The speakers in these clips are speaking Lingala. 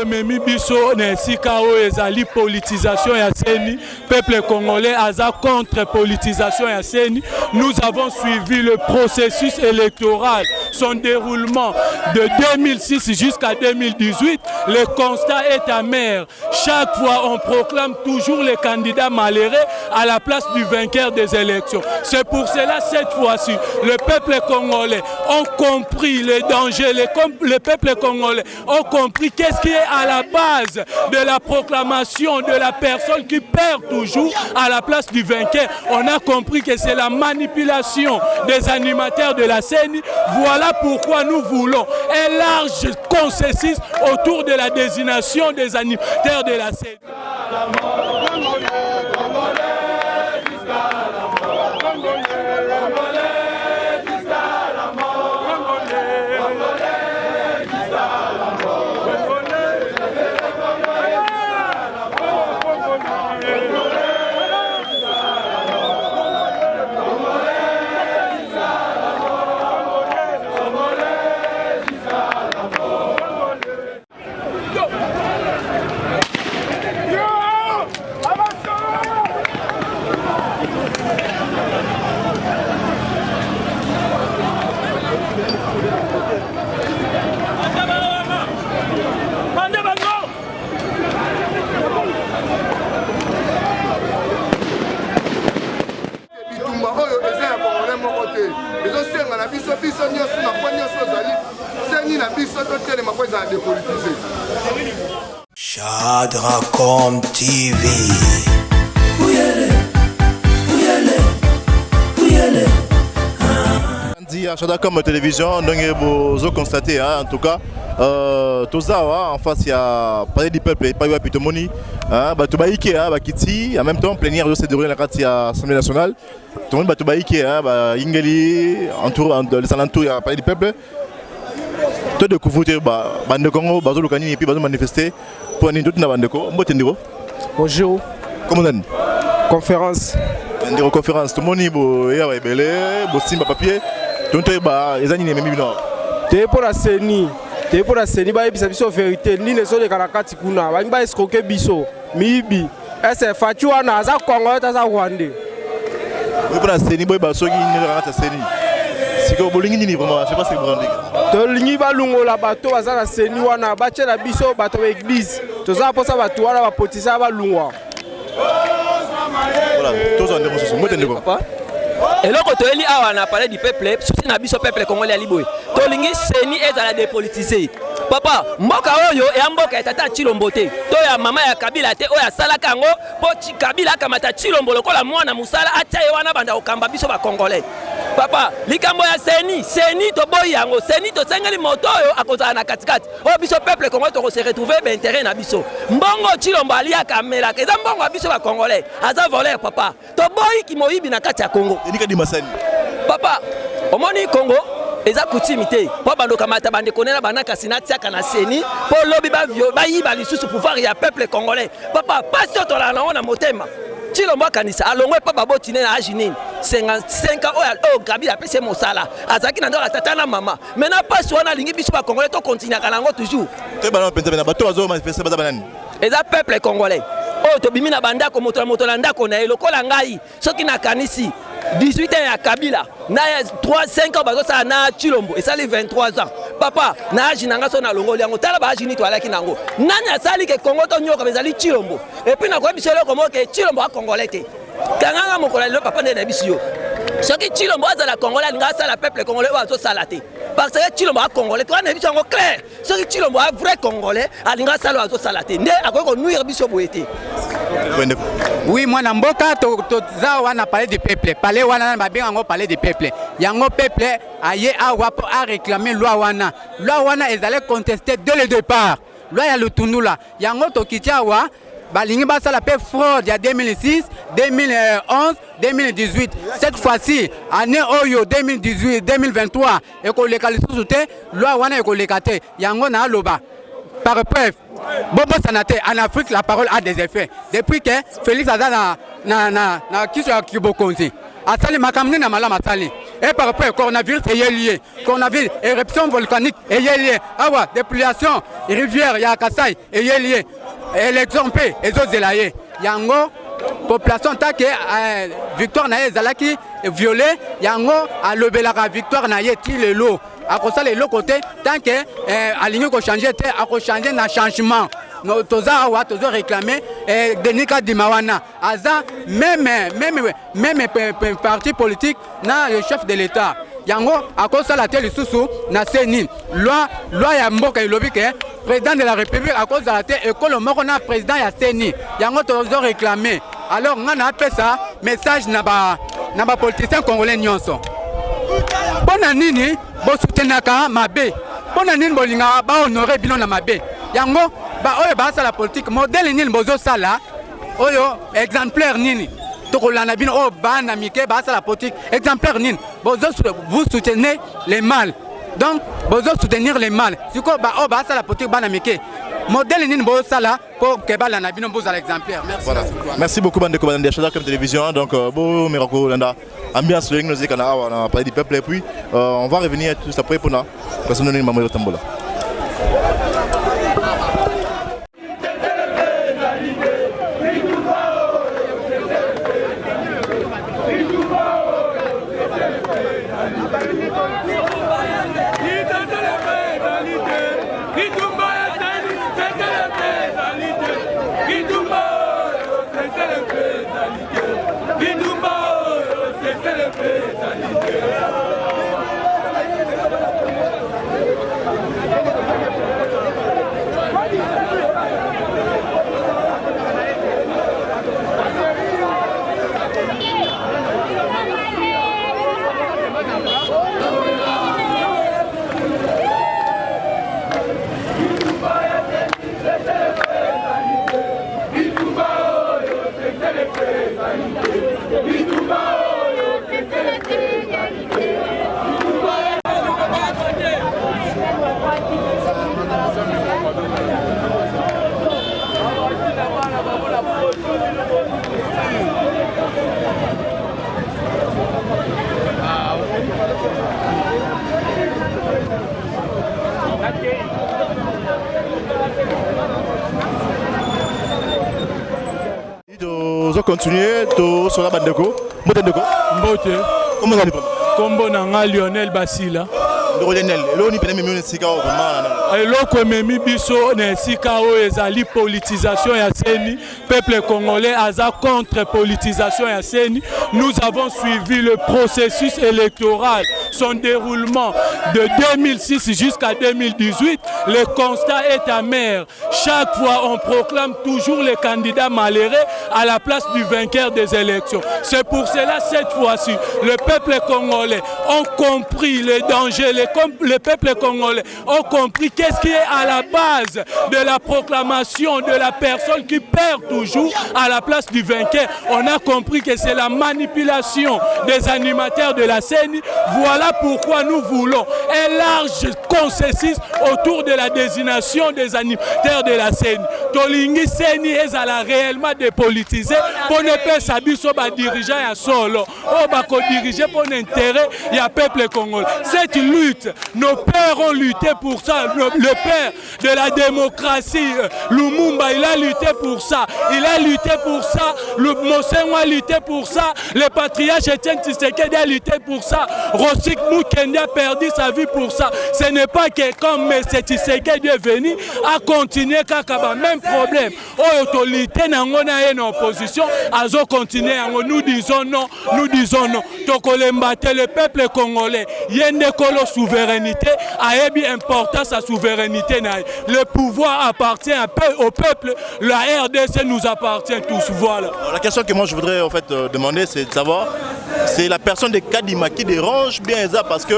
Memi biso na esika oyo ezali politisation ya CENI, peuple congolais aza contre politisation ya CENI. Nous avons suivi le processus électoral, son déroulement de 2006 jusqu'à 2018. Le constat est amer. Chaque fois on proclame toujours les candidats malheureux à la place du vainqueur des élections. C'est pour cela cette fois-ci le peuple congolais a compris les dangers, le peuple congolais a compris qu'est-ce qui est à la base de la proclamation de la personne qui perd toujours à la place du vainqueur. On a compris que c'est la manipulation des animateurs de la CENI. Voilà pourquoi nous voulons un large consensus autour de la désignation des animateurs de la CENI. Shadracom TV. Shadracom Télévision, donc vous constatez en tout cas, tout ça en face il y a parler du peuple, pas eu plutôt moni, tout baïké, Kiti, en même temps plénière de se dérouler dans l'Assemblée nationale, tout le monde tout baïké, Ingali, entour les alentours il y a parler du peuple. Tout de couvrir bande Congo, bazo lokani et puis bazo manifester pour une toute bande Congo. Bonjour. Comment on dit? Conférence. Une conférence. Tout le monde est belé, simba papier. Tout le monde est animé même non. T'es pour la CENI. T'es pour la CENI. Bah il biso vérité. Ni les autres les karakati kuna. Bah il va escroquer biso. Mibi. Est-ce Fatou ana za Congo ta za Rwanda. Oui pour la CENI boy baso qui ni la CENI. Si que bolingi ni vraiment, je sais pas si vous rendez. To lingi ba lungo la bato baza na CENI wana ba tche na biso bato ba église. To za posa bato wana ba potisa ba lungwa. Voilà, tous en démonstration. Moi t'entends pas. Et là, quand on a parlé du peuple, surtout dans le peuple congolais à Liboé, Tolingi Seni est à la dépolitiser. Papa, Mboka Oyo et Mboka est à Chilombote. Toya Mama ya Kabila te Oya Salakango, Pochi Kabila Kamata Chilombolo, la Moana Musala, Atayawana Banda Okamba Biso Congolais. Papa, Likambo ya Seni to Boyango, Seni to Sengeli Motoyo à cause de la Katikati. Oh, Biso peuple congolais se retrouver ben terrain na Biso. Mbongo Chilombo alia Kamela, Keza Mbongo Biso Congolais, Aza voleur papa. To Boy qui moyibi na kati ya Congo. Papa, au moni Congo, les accoutumés, pour bandoka mata bande connaître banaka sinatia kana Seni, pour lobby ba yiba lisusu pouvoir ya peuple congolais. Papa, pas sur ton la na motema. Chilombo kanisa alongwe papa botine na ajinini 55 ans o Kabila pese mosala azaki na ndola tata na mama. Maintenant pas sur na lingi biso ba congolais to continuer kanango toujours. Te bana penza na bato bazo manifester baza banani. Les peuple congolais. Oh to bimina banda ko moto na ndako na elokola ngai soki na kanisi 18 ans à Kabila, na 3-5 ans bazo sa na Chilombo et ça les 23 ans. Papa, na aji nanga so na longo liango tala ba aji ni to alaki nango. Nani asali ke Congo to nyoka bezali Chilombo. Et puis na ko biselo ko mo ke Chilombo a congolais te. Kanganga mokola le papa na bisio. Soki Chilombo azala congolais nga sala peuple congolais bazo salate. Parce que Chilombo a congolais to na bisio ngo clair. Soki Chilombo a vrai congolais alinga sala bazo salate. Nde akoko nuire bisio boete. Oui, moi, Namboka, on a parlé du peuple. Parler wana na bien on parler du peuple. Yango peuple a réclamé loi wana. Loi wana ils allaient contester dès le départ. Loi ya Lutunula. Yango to kitiawa balingi basala pe fraude il y a 2006, 2011, 2018. Cette fois-ci, année oyo 2018, 2023, et qu'on les qualifie loi wana et qu'on les cate, yango na loba. Par preuve, Bobo Sanate, en Afrique, la parole a des effets. Depuis que Félix Aza na kiso ya Kibokonzi, asali makamni na mala masali. Et par preuve, coronavirus est lié. Coronavirus, éruption volcanique est lié. Awa, dépollution, rivière, ya Kasai est lié. Élection paix, et autres zelaye. Yango, population tant que victoire na ezalaki violé, yango a lobelaka victoire na ye ti le lot. À cause de l'autre côté, tant que aligné ko changer, à ko changer na changement. Nous toza wa toza réclamer Denika Dimawana. Aza même parti politique na le chef de l'État. Yango à cause de la télé sous na seni loi ya mboka ilobi ke président de la République à cause de la télé école moko na président ya seni. Yango toza réclamer. Alors on a appelé ça message na ba politiciens congolais nyonso. Pona nini bo soutenaka mabe. Pona nini bolinga ba honorer bino na mabe. Yango ba oyo ba sala politique modèle nini bozo sala oyo exemplaire nini. Tokolana bino o bana mike ba sala politique exemplaire nini. Bozo vous soutenez les mâles. Donc bozo soutenir les mâles. Siko ba o ba sala politique bana mike. Modèle nini bozo sala pour que bala na bino bozo l'exemplaire. Merci. Voilà. Merci beaucoup bande de commandants de comme télévision donc beau miracle landa. Ambiance swing musique on a parlé du peuple et puis on va revenir tout ça après pour nous parce que nous sommes au Tambola. Continuer sur la bande de go. Mbote. Comment ça va? Kombo nanga Lionel Basila. Lionel, lo ni pene mimi sika o vraiment. Eloko memi biso na sika o ezali politisation ya seni. Peuple congolais aza contre politisation ya seni. Nous avons suivi le processus électoral, son déroulement de 2006 jusqu'à 2018. Le constat est amer. Chaque fois, on proclame toujours les candidats malheureux à la place du vainqueur des élections. C'est pour cela, cette fois-ci, le peuple congolais a compris les dangers. Le peuple congolais a compris qu'est-ce qui est à la base de la proclamation de la personne qui perd toujours à la place du vainqueur. On a compris que c'est la manipulation des animateurs de la scène. Voilà pourquoi nous voulons un large consensus autour de la désignation des animateurs de la scène. Tolingi Seni est réellement dépolitisé pour ne pas s'abisso ba dirigeant à solo. On va diriger pour l'intérêt du peuple congolais. Cette lutte, nos pères ont lutté pour ça. Le père de la démocratie, Lumumba, il a lutté pour ça. Il a lutté pour ça. Le Monsengo a lutté pour ça. Le patriarche Etienne Tshisekedi a lutté pour ça. Rossik Mukendi a perdu sa vie pour ça. Ce n'est pas que comme M. Tshisekedi est venu à continuer kakaba même problème. Autorité n'a en opposition, azo continuer. Nous disons non, nous disons non. Tokolembate le peuple congolais, yende kolo souveraineté, a bien important sa souveraineté. Le pouvoir appartient au peuple. La RDC nous appartient tous. Voilà. La question que moi je voudrais en fait demander, c'est de savoir, c'est la personne de Kadima qui dérange bien ça parce que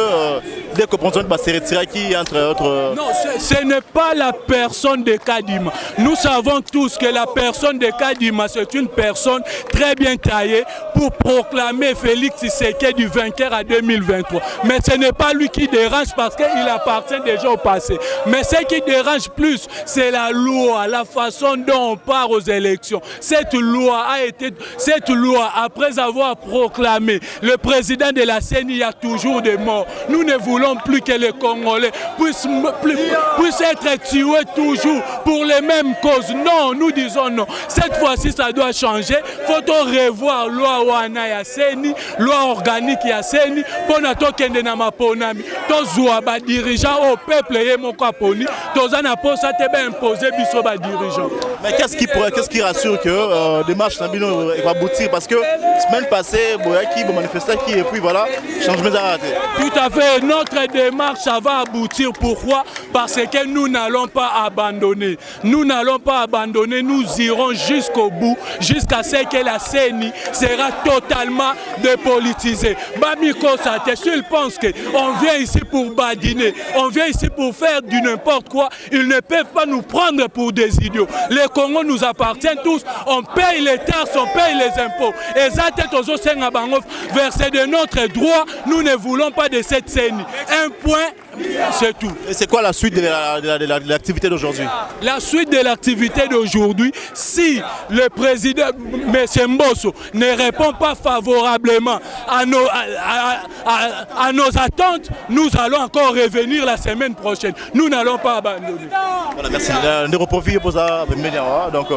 dès que Ponton va se retirer qui entre autres. Non, ce n'est pas la personne de Kadima. Nous savons tous que la personne de Kadima, c'est une personne très bien taillée pour proclamer Félix Tshisekedi vainqueur à 2023. Mais ce n'est pas lui qui dérange parce qu'il appartient déjà au passé. Mais ce qui dérange plus, c'est la loi, la façon dont on part aux élections. Cette loi, après avoir proclamé le président de la CENI, il y a toujours des morts. Nous ne voulons plus que les Congolais puissent être tués toujours pour les mêmes causes. Non, nous disons non. Cette fois-ci, ça doit changer. Faut-on revoir loi wana ya CENI, loi organique ya CENI, pour notre kende na maponami. Tozwa ba dirigeant au peuple et mon kaponi. Tozana posa te ba imposer biso ba dirigeant. Mais qu'est-ce qui rassure que des marches Nabino va aboutir parce que semaine passée, Boyaki va manifester qui et puis voilà, changement d'arrêté. Tout à fait, notre démarche ça va aboutir. Pourquoi? Parce que nous n'allons pas abandonner. Nous n'allons pas abandonner, nous irons jusqu'au bout, jusqu'à ce que la CENI sera totalement dépolitisée. Bamiko Sate, s'ils pensent qu'on vient ici pour badiner, on vient ici pour faire du n'importe quoi, ils ne peuvent pas nous prendre pour des idiots. Les Congos nous appartiennent tous, on paye les taxes, on paye les impôts. Et ça, verser de notre droit, nous ne voulons pas de cette CENI. Un point, c'est tout. Et c'est quoi la suite de l'activité d'aujourd'hui? La suite de l'activité d'aujourd'hui, si le président M. Mbosso ne répond pas favorablement à nos attentes, nous allons encore revenir la semaine prochaine. Nous n'allons pas abandonner. Voilà, merci. On profite pour ça. Donc,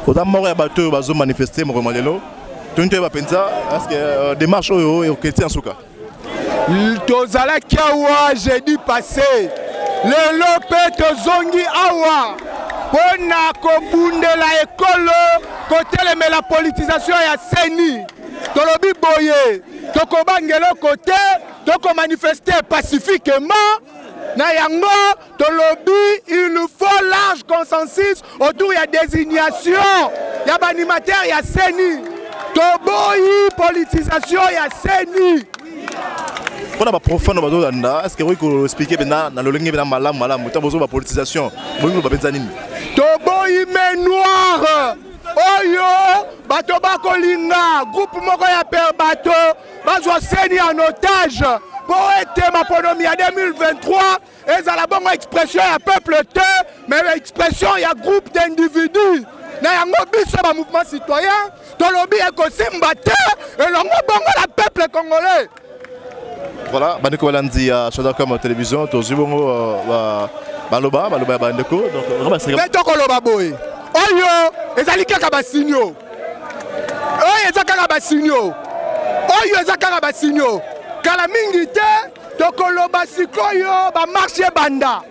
on a mort à bateau, on va manifester, on va malelo. Tout le monde pensa, parce que démarche au Kéti en Souka. Tozala kiawa jeudi passé. Le lope tozongi awa. Pona kobundela ekolo côté la politisation ya CENI. Tolobi boye. Toko bangelo côté, toko manifester pacifiquement. Na yango tolobi il nous faut large consensus autour de la désignation. Ya animateur ya CENI. Toboyi politisation ya CENI. Pour la profane est-ce que vous pouvez expliquer dans le langue de malam la politisation? Toboyi mais noir. Oyo bato bakolinga groupe moko ya per bato bazwa CENI en otage pour être ma ponomi en 2023 et ça la bonne expression ya peuple te mais expression ya groupe d'individus. Na yango biso ba mouvement citoyen tolobi ekosimba te et longo bongo la peuple congolais. Voilà, Bandeko Walandi à Shadakam télévision, tozu bongo baloba bandeko donc mais to koloba boy. Oyo ezali kaka basinyo. Oyo ezaka basinyo. Oyo ezaka basinyo. Kala mingi te to koloba sikoyo ba marché banda.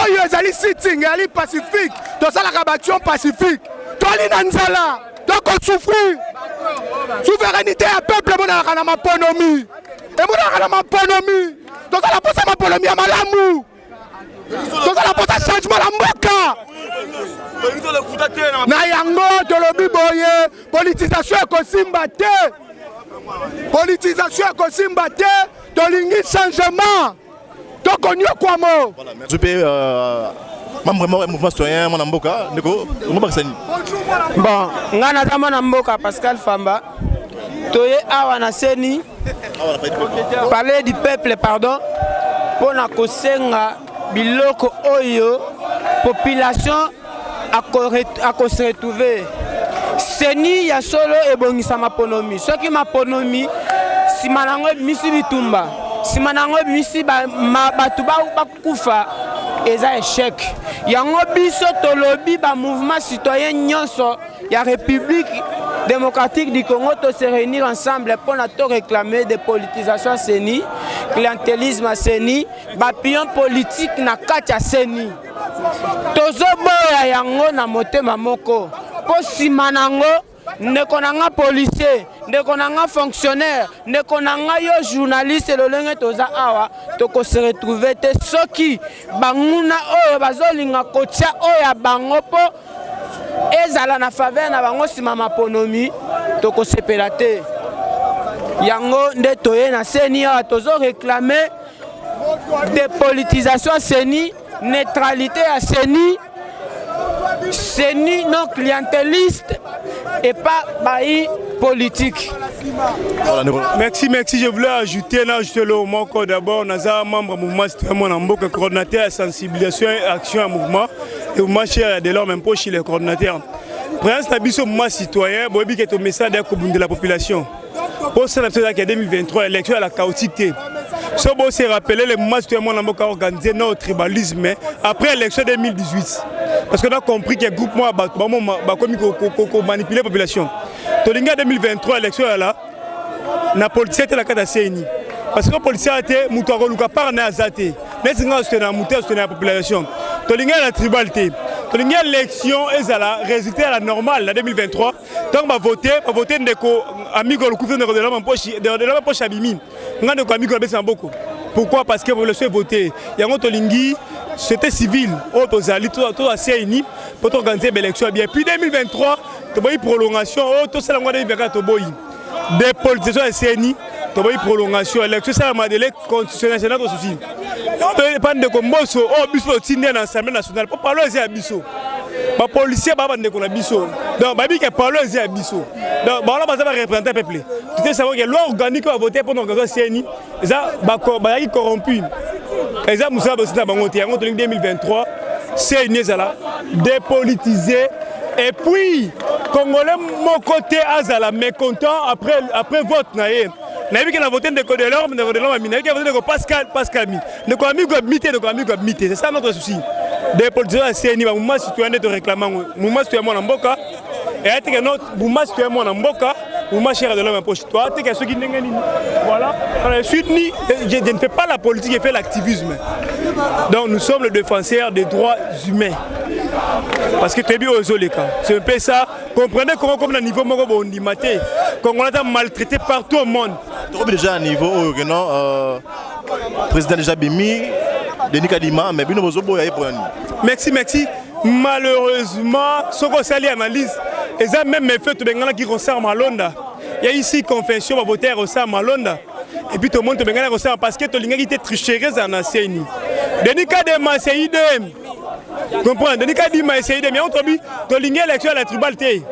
Oyo ezali sitting ali pacifique. To sala action pacifique. To ali na nzala. To ko souffrir. Souveraineté à peuple mona kana maponomi. Et mona kana maponomi. To sala posa maponomi ya malamu. To sala posa changement la mboka. Na yango tolobi boye politisation ekosimba te. Politisation ekosimba te. Tolingi changement. Tokonyo kwa mo. Voilà, merci. Membre mouvement citoyen mon mboka ndeko ngobakisani. Bon, ngana za mwana mboka Pascal Famba. Toye awa na CENI. Parler du peuple pardon. Pona kosenga biloko oyo population a se retrouver. CENI ya solo ebongisa maponomi. Soki maponomi simanango misi bitumba. Simanango misi batu bakufa eza échec. Yango biso tolobi ba mouvement citoyen nyonso ya République démocratique du Congo to se réunir ensemble pour na to réclamer des politisations CENI, clientélisme à CENI, bapion politique na kati ya CENI. Tozo boya yango na motema moko. Po simanango ndeko nanga policier, ndeko nanga fonctionnaire, ndeko nanga yo journaliste lolenge toza awa toko se retrouver te soki banguna oyo bazolinga kotia oya bango po ezala na faveur na bango sima maponomi toko sepela te. Yango nde toye na CENI awa tozo réclamer dépolitisation à CENI, neutralité à CENI, CENI non clientéliste et pas bailli politique. Merci. Je voulais ajouter le mouvement d'abord, nous avons membre du mouvement citoyen Namboka, coordinateur de sensibilisation et action à mouvement, et le mouvement cher de l'homme impôt chez les coordinateurs. Présence de mouvement citoyen, il y a un message de la population. Pour ça, en 2023, l'élection à la chaotique. Ce qui se rappelé, le mouvement citoyen Namboka a organisé notre tribalisme après l'élection 2018. Parce qu'on a compris que le groupe a manipulé la population. En 2023, l'élection est là. La police était la CENI. Parce que la police a été la population. La tribalité. L'élection est la résultat à la normale en 2023. Donc, on va voter amigo le gouvernement de la poche abimi. Pourquoi? Parce que vous le souhaitez voter. Il y a un c'était civil. Tout à CENI pour organiser l'élection. Puis 2023, il y a une prolongation. Des politiciens à CENI, il y a une prolongation. L'élection, c'est un délai constitutionnel. C'est notre souci. On pas de comboso, l'Assemblée nationale. Pour parler à Bisso. Les policiers ne sont pas Bisso. Donc, il y a parlé à Bisso. Donc, on va représenter le peuple. Tu sais, savoir que la loi organique va voter pour l'organisation CENI. C'est corrompu. Exemple, nous avons en 2023, CENI est dépolitisé. Et puis, Congolais, mon côté, Azala, mécontent après vote. Nous avons voté de l'homme, nous avons voté de Pascal Mi. Nous avons mité. C'est ça notre souci. Dépolitisation à CENI, le mouvement citoyen de réclamant, le mouvement citoyen de Mboka, et notre mouvement citoyen de Mboka, le mouvement cher de l'homme en poche. Voilà. Ensuite, je ne fais pas la politique, je fais l'activisme. Donc nous sommes les défenseurs des droits humains. Parce que tu es bien aux Zoleka. C'est un peu ça. Comprenez comment, comme le niveau mondimaté, qu'on a maltraité partout au monde. Tu as déjà un niveau où le président déjà Bimi, Denis Kadima, mais bien nous avons Merci. Malheureusement, ce qu'on s'allie analyse, et ça même mes faits qui ressemblent à Malonda. Il y a ici confession va voter à Malonda. Et puis tout le monde te regarde parce que tu as été tricherie en CENI. Denis Kadima, c'est idem. Comprends? Denis Kadima, c'est idem. Mais on t'a dit, tu as l'élection à la tribalité.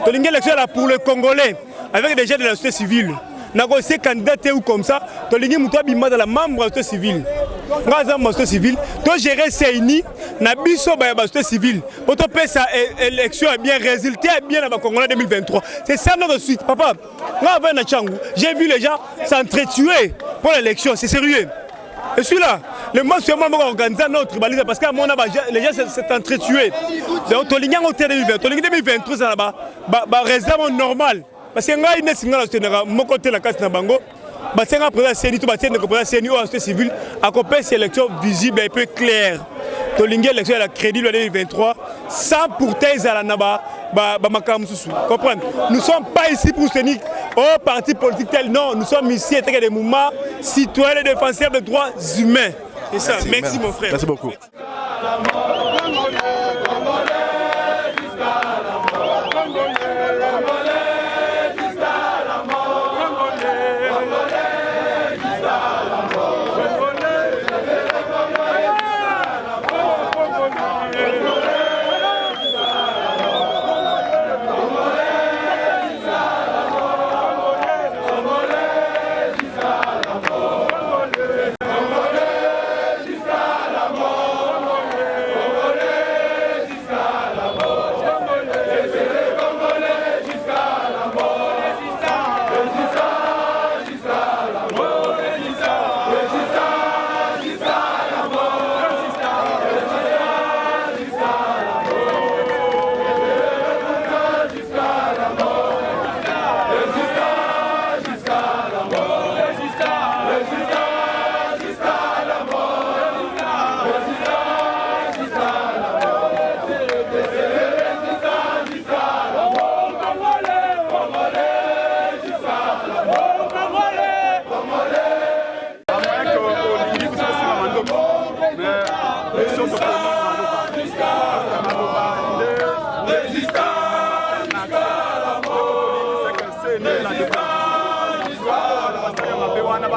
Tu as l'élection pour le Congolais, avec des gens de la société civile. Négocier candidat ou comme ça, tu as l'élection dans la membre de la société civile. Dans la société civile, tu as géré CENI, tu as la société civile. Pour te faire ça, l'élection est bien résulté, bien dans le Congolais 2023. C'est ça notre suite. Papa, j'ai vu les gens s'entretuer pour l'élection. C'est sérieux. Et celui-là, le mois sur moi, on organise notre tribalisme parce que les gens s'est entretués. Donc, tu as l'élection en 2023, c'est là-bas, résultat normal. Parce que moi, je suis mon côté de la casse de Bango. C'est un président CENI, tout le président CENI ou la société civile, accompagne cette élection visible et peu claire. Tu as l'élection à la crédit de 2023 sans pourtant à la Naba. Comprenez? Nous ne sommes pas ici pour soutenir un parti politique tel. Non, nous sommes ici avec des mouvements citoyens et défenseurs des droits humains. C'est ça. Merci mon frère. Merci beaucoup.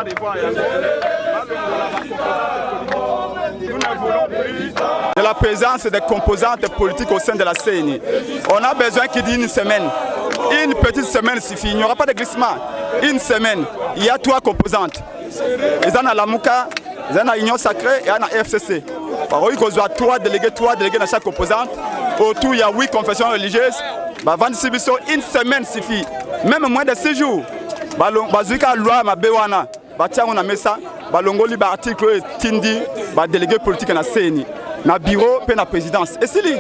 Des fois, de la présence des composantes politiques au sein de la CENI. On a besoin qu'il dise une semaine. Une petite semaine suffit. Il n'y aura pas de glissement. Une semaine. Il y a 3 composantes. Ils ont la Mouka, ils ont l'Union Sacrée et la FCC. Par contre, il y a 3 délégués dans chaque composante. Autour, il y a 8 confessions religieuses. Une semaine suffit. Même moins de 6 jours. Bazouika loi ma bewana. Batia on a mis ça. Balongoli ba article tindi ba délégué politique na CENI. Na bureau pe na présidence. Et c'est lui.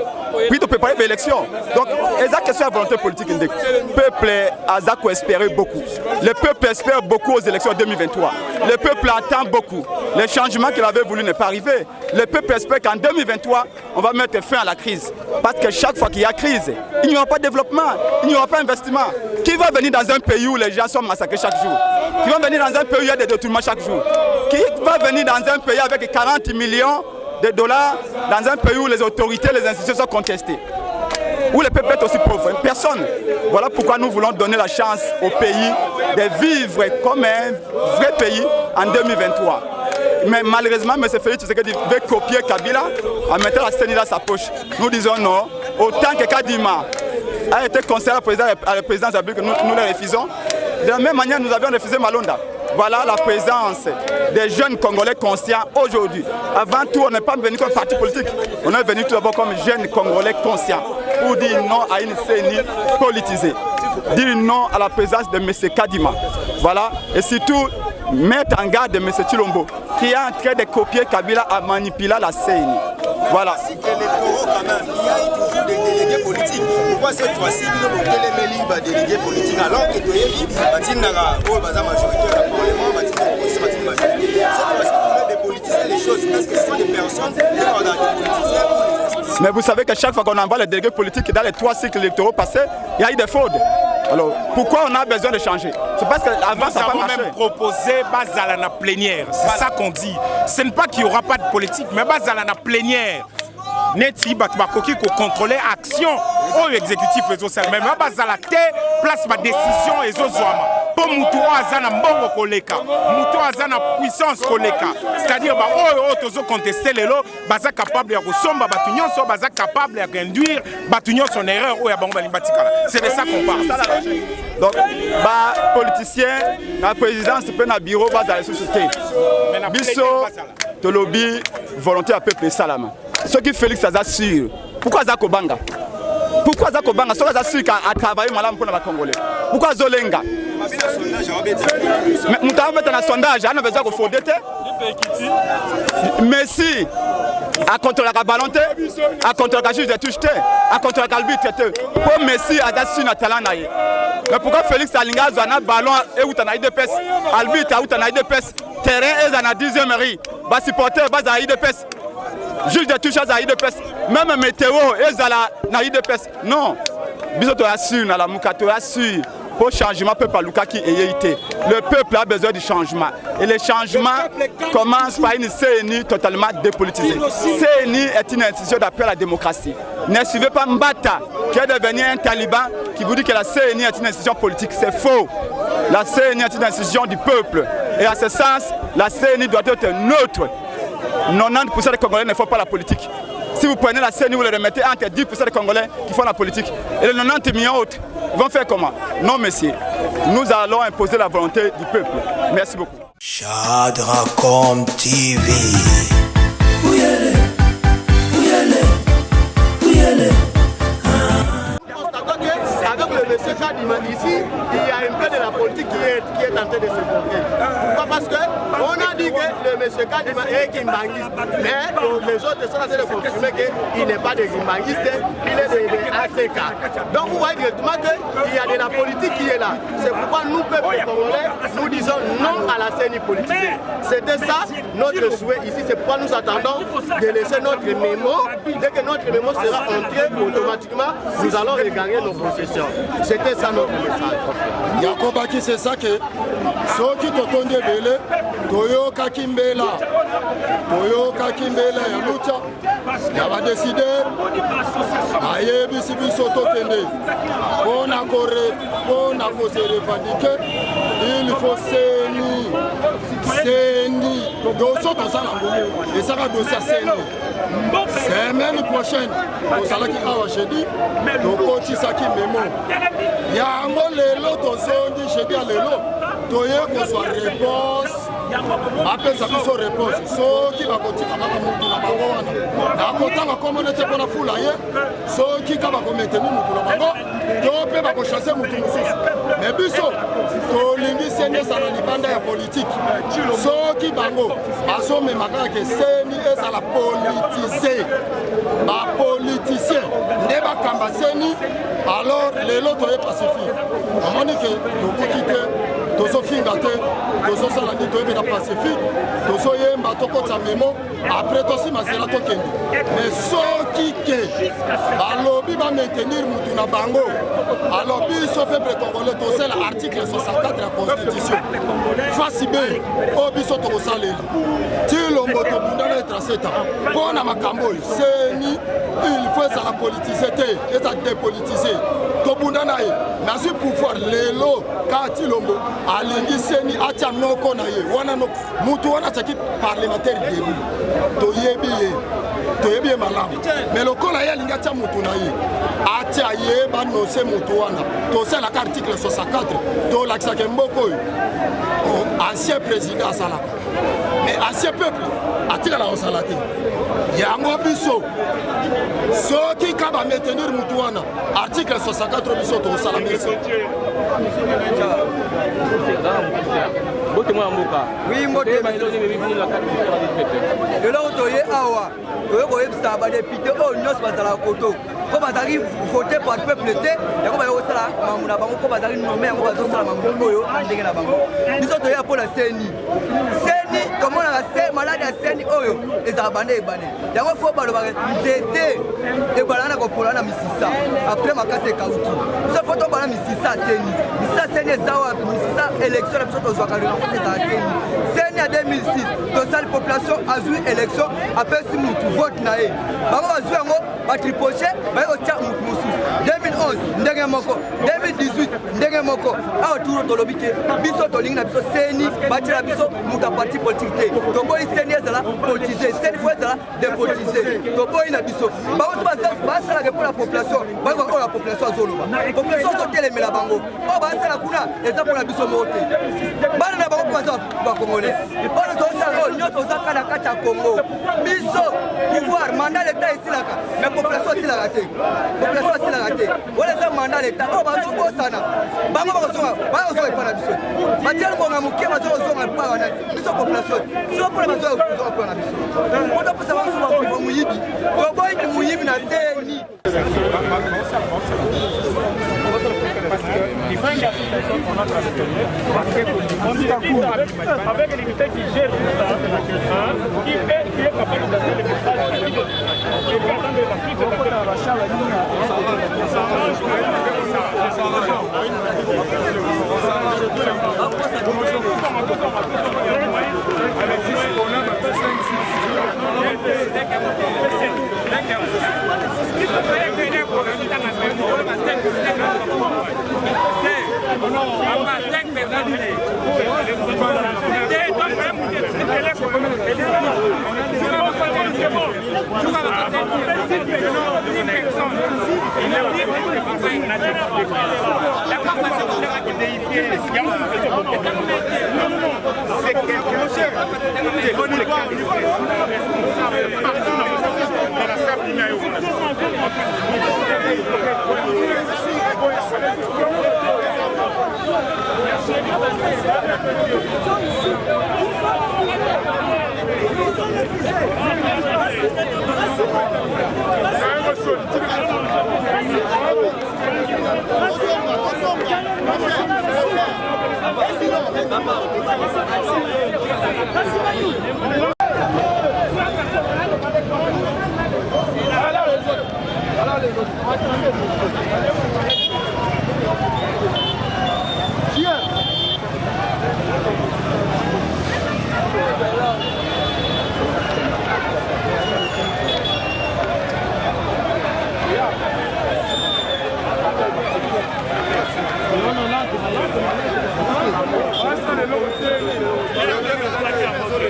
Puis de préparer l'élection. Donc, exact question de la volonté politique. Le peuple a espéré beaucoup. Le peuple espère beaucoup aux élections 2023. Le peuple attend beaucoup. Le changement qu'il avait voulu n'est pas arrivé. Le peuple espère qu'en 2023, on va mettre fin à la crise. Parce que chaque fois qu'il y a crise, il n'y aura pas de développement, il n'y aura pas d'investissement. Qui va venir dans un pays où les gens sont massacrés chaque jour? Qui va venir dans un pays où il y a des détournements chaque jour? Qui va venir dans un pays avec 40 millions de dollars dans un pays où les autorités, les institutions sont contestées, où le peuple est aussi pauvre? Personne. Voilà pourquoi nous voulons donner la chance au pays de vivre comme un vrai pays en 2023. Mais malheureusement, M. Félix Tshisekedi veut copier Kabila en mettant la CENI dans sa poche. Nous disons non. Autant que Kadima a été conseiller à la présidence de la République, nous le refusons. De la même manière, nous avions refusé Malonda. Voilà la présence des jeunes Congolais conscients aujourd'hui. Avant tout, on n'est pas venu comme parti politique. On est venu tout d'abord comme jeunes Congolais conscients pour dire non à une CENI politisée. Dire non à la présence de M. Kadima. Voilà. Et surtout, mettre en garde de M. Chilombo, qui est en train de copier Kabila à manipuler la CENI. Voilà. Il y a toujours des délégués politiques. Pourquoi cette fois-ci, nous avons des délégués politiques alors que la majorité du Parlement, cette fois-ci, on veut dépolitiser les choses. Est-ce que ce sont des personnes qui vont dans les politiciens? Mais vous savez que chaque fois qu'on envoie les délégués politiques dans les 3 cycles électoraux passés, il y a eu des fraudes. Alors, pourquoi on a besoin de changer? C'est parce qu'avant, ça n'a pas marché. Nous avons même proposé Bazala plénière. C'est ça qu'on dit. Ce n'est pas qu'il n'y aura pas de politique, mais Bazala plénière. Neti Batbakoki qui contrôler action au exécutif et social. Mais Bazala place ma décision et Zozouama. Pour Moutoua Azana Mbongo Koleka. Moutoua Azana puissance Koleka. C'est-à-dire, tous contester les lots, Baza capable de ressomba, Batunion, Baza capable d'induire, Batunion son erreur ou Yabamba Limbatikala. C'est de ça qu'on parle. Donc, politicien, la présidence peut na bureau Baza la société. Bisso, Tolobi, volonté à peuple Salama. Ce qui Félix Aza sûr. Pourquoi Zako Banga? Pourquoi Zako Banga? Soit Aza sûr qu'à travailler malam pour les Congolais. Pourquoi Zolenga? Mais nous avons fait un sondage, on a besoin de fonder. Messi a contrôlé la balonté, a contrôlé la juge de touche, a contrôlé l'arbitre. Pour Messi, Aza sûr na talent. Mais pourquoi Félix Alinga a un ballon et où tu as de pèse? Arbitre, où tu as de pèse? Terrain, et en a 10e mairie. Bas supporter, bas à de pèse. Juge de touche à IDPS, même météo, ils ont IDPS. Non, bisous toi sûr, la Moukato sûr. Pour changement, le peuple qui est été. Le peuple a besoin du changement. Et le changement commence par une CENI totalement dépolitisée. CENI est une institution d'appel à la démocratie. Ne suivez pas Mbata, qui est devenu un taliban, qui vous dit que la CENI est une institution politique. C'est faux. La CENI est une institution du peuple. Et à ce sens, la CENI doit être neutre. 90% des Congolais ne font pas la politique. Si vous prenez la CENI, vous le remettez entre 10% des Congolais qui font la politique. Et les 90 millions autres vont faire comment? Non, monsieur. Nous allons imposer la volonté du peuple. Merci beaucoup. Shadracom TV. Avec le monsieur Kadima ici, il y a un peu de la politique qui est en train de se porter. Pourquoi? Parce qu'on a dit que le monsieur Kadima est Kimbanguiste. Mais les autres sont en train de confirmer qu'il n'est pas des Kimbanguistes, il est de ACK. Donc vous voyez directement qu'il y a de la politique qui est là. C'est pourquoi nous, peuple congolais, nous disons non à la CENI politisée. C'était ça notre souhait ici. C'est pourquoi nous attendons de laisser notre mémo. Dès que notre mémo sera entré, automatiquement, nous allons regagner nos concessions. C'était ça notre message. Yakobaki, c'est ça que ceux qui t'ont dit belé, Toyoka Kimbela, Yanucha, il va décider, aïe, Bissibiso Tokende, on a se revendiquer, il faut CENI. dossier tozala ngo ezaka dossier seno semaine prochaine tozalaki awa jeudi tokotisaki memo yango lelo tozongi jeudi ya lelo toye kozwa réponse apesa biso réponse soki bakotika kaka mutu na bango wana nakotanga komone te mpona fula ye soki ka bakometeni mutu na bango to mpe bakochasse mutu mosusu me biso tolingi seni ezala libanda ya politike soki bango bazomema kaka seni ezala politise bapolitisien nde bakamba seni alors lelo toye pacifique omoni ke tokoki te tozofinga te tozosala nini toyebela pacifique tozoyemba tokotisa memo apres tosima nzela tokende mais soki ke balobi bamaintenir mutu na bango alors biso peuple congolais tosala article 64 ya constitution fasi be oyo biso tokosalela ti lombo tobundana etraseta mpo na makambo oyo seni il faut ezala politise te eza dépolitise tobundana ye nazwi pouvoir lelo ka ti lombo alingi seni atia noko na ye wana mutu wana ataki parlementaire debu toyebi ye malamu me lokola ye alingi atia mutu na ye atia ye banose mutu wana tosalaka article 64 tolakisaka mboka oyo ancien président asalaka mais ancien peuple atikala kosala te yango biso soki ka bamaintenir mutu wana article 64 biso tokosala merci lelo toye awa toye koyebisa badepute oyo nyonso bazalaka koto mpo bazalaki vote par peuple te yango baye kosala mamu na bango mpo bazalaki nome yango bazosala mamu oyo na ndenge na bango biso toye mpo na seni tomonaka malade ya seni oyo ezala bande ebane yango fo balobaka nzete ebalana na kopola na misisa apres makasi ekauki biso fo tobala misisa seni eza wapi misisa élection na biso tozwaka rencontre ezala seni ya 2006 tosali population azwi élection apesi mutu vote na ye bango bazwi yango batripoche baye kotia mutu mosusu 2011 ndenge moko 2018 ndenge moko awa turo tolobi te biso tolingi na biso seni batiela biso mutu ya parti politique te toboyi seni ezala politise seni fo ezala dépolitise toboyi na biso bango so basalaka mpo na population bayoka oyo ya population azoloba population azotelemela bango oyo basala kuna eza mpo na biso moko te bana na bango mpo baza bakongolais oyo tozosala oyo nyonso ozaka na kati ya congo biso pouvoir mandat leta esilaka mais population asilaka te wana eza mandat leta oyo bazobosana bango bakozonga epa na biso batiali konga moke bazokozonga epa wana biso population sio mpona bazonga epa na biso otoposa bango moyibi toboyiki moyibi na seni avec l'unité qui gère tout ça, qui est capable de donner les messages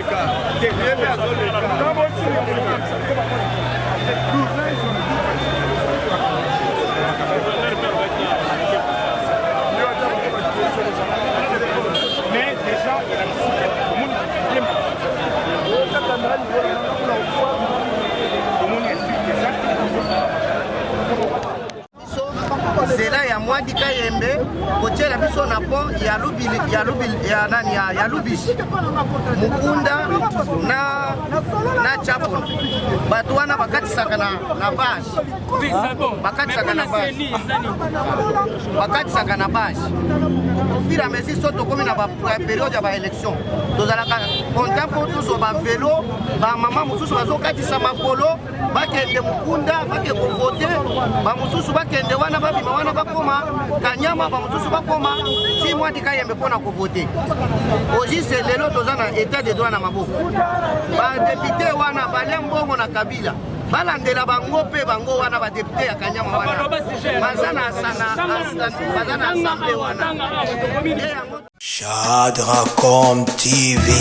Gracias. Zela ya Mwadi Kayembe kotiela biso na pont ya Lubishi Mukunda na Chapo bato wana bakatisaka na bashi bakatisaka na bashi ofira mesi so tokomi na période ya baélection tozalaka content mpo tozo bavelo bamama mosusu bazokatisa makolo bakende Mukunda bake kovote bamosusu bakende wana babima wana bakoma Kanyama bamosusu bakoma ti Mwadi Kayembe mpona kovote ojise lelo toza na état de droit na maboko badepute wana balia mbongo na Kabila balandela bango mpe bango wana badepute ya Kanyama wana baza na assemblée wana Shadracom TV.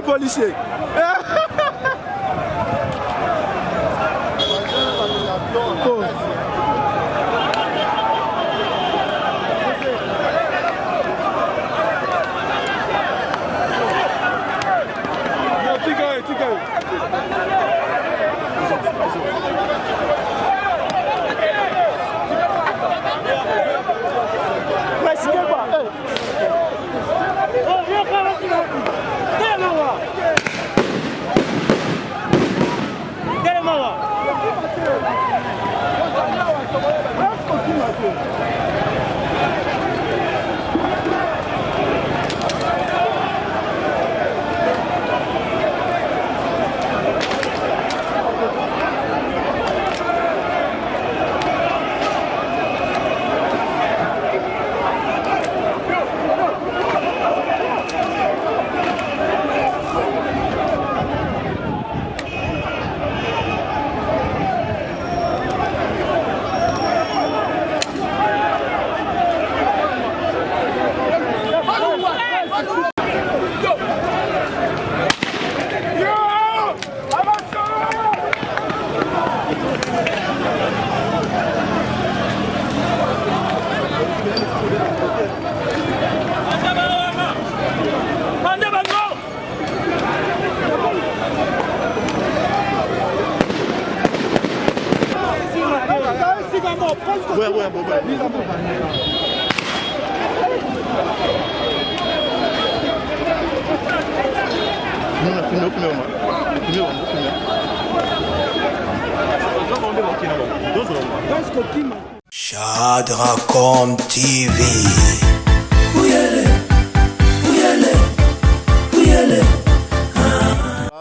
policier. Shadracom TV.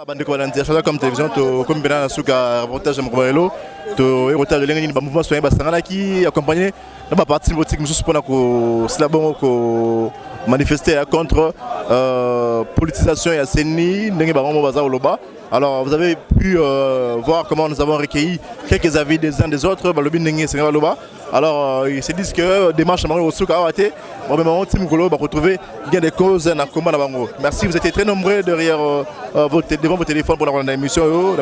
Bande Kolandia, Shadracom Télévision, comme bien un reportage de Mourouelo, le reportage de l'Engeni, le mouvement soigné Bastangana qui accompagné dans ma partie politique, nous sommes pour manifester contre politisation et assaini, alors vous avez pu voir comment nous avons recueilli quelques avis des uns des autres. Alors ils se disent que démarche au souk a été retrouver des causes en commun. Merci, vous étiez très nombreux derrière devant vos téléphones pour la émission.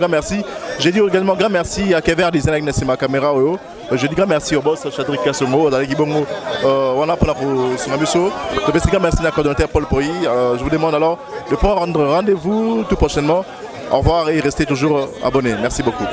Merci. J'ai dit également grand merci à Kever Design avec ma caméra. Je dis grand merci au boss Chadrik Kassomo, dans l'équipe on a pour son émission. Merci à coordonnateur Paul Poyi. Je vous demande alors de prendre rendez-vous tout prochainement. Au revoir et restez toujours abonnés. Merci beaucoup.